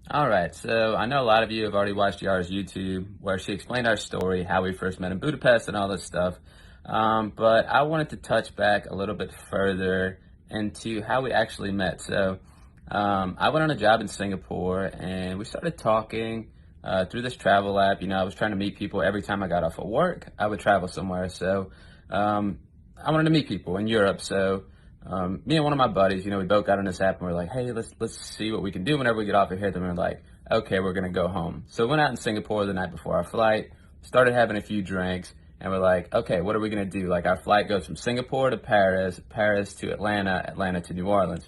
All right, so I know a lot of you have already watched Yara's YouTube where she explained our story, how we first met in Budapest and all this stuff. But I wanted to touch back a little bit further into how we actually met. I went on a job in Singapore and we started talking through this travel app. I was trying to meet people every time I got off of work. I would travel somewhere. Um, I wanted to meet people in Europe. Me and one of my buddies, we both got on this app and we're like, hey, let's see what we can do whenever we get off of here. Then we're like, okay, we're gonna go home. So we went out in Singapore the night before our flight, started having a few drinks, and we're like, okay, what are we gonna do? Like our flight goes from Singapore to Paris, Paris to Atlanta, Atlanta to New Orleans.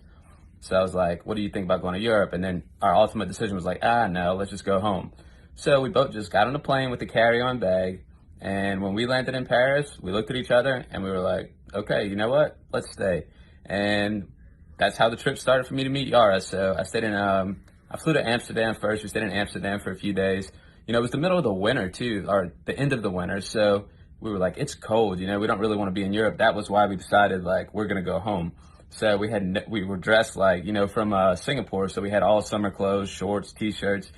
So I was like, what do you think about going to Europe? And then our ultimate decision was like, no, let's just go home. So we both just got on a plane with the carry-on bag. And when we landed in Paris, we looked at each other and we were like, okay, you know what? Let's stay. And that's how the trip started for me to meet Yara. So I flew to Amsterdam first. We stayed in Amsterdam for a few days. It was the middle of the winter too, or the end of the winter. So we were like, it's cold, we don't really want to be in Europe. That was why we decided like, we're going to go home. So we were dressed like, from Singapore. So we had all summer clothes, shorts, t-shirts.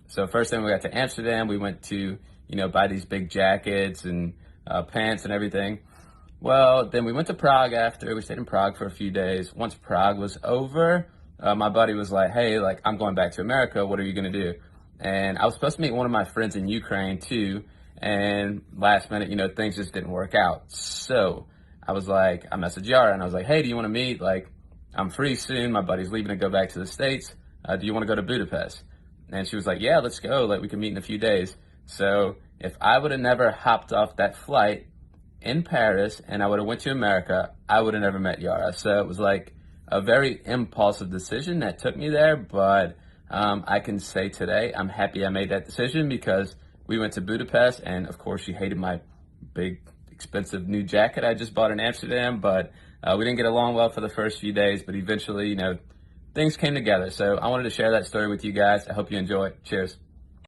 So first thing we got to Amsterdam, we went to, buy these big jackets and pants and everything. Well, then we went to Prague after. We stayed in Prague for a few days. Once Prague was over, my buddy was like, hey, like, I'm going back to America. What are you going to do? And I was supposed to meet one of my friends in Ukraine too. And last minute, things just didn't work out. So I was like, I messaged Yara and I was like, hey, do you want to meet? Like, I'm free soon. My buddy's leaving to go back to the States. Do you want to go to Budapest? And she was like, yeah, let's go. Like, we can meet in a few days. So if I would have never hopped off that flight in Paris and I would have went to America, I would have never met Yara. So it was like a very impulsive decision that took me there. But I can say today, I'm happy I made that decision because we went to Budapest and of course she hated my big expensive new jacket I just bought in Amsterdam, but we didn't get along well for the first few days, but eventually, things came together. So I wanted to share that story with you guys. I hope you enjoy it. Cheers.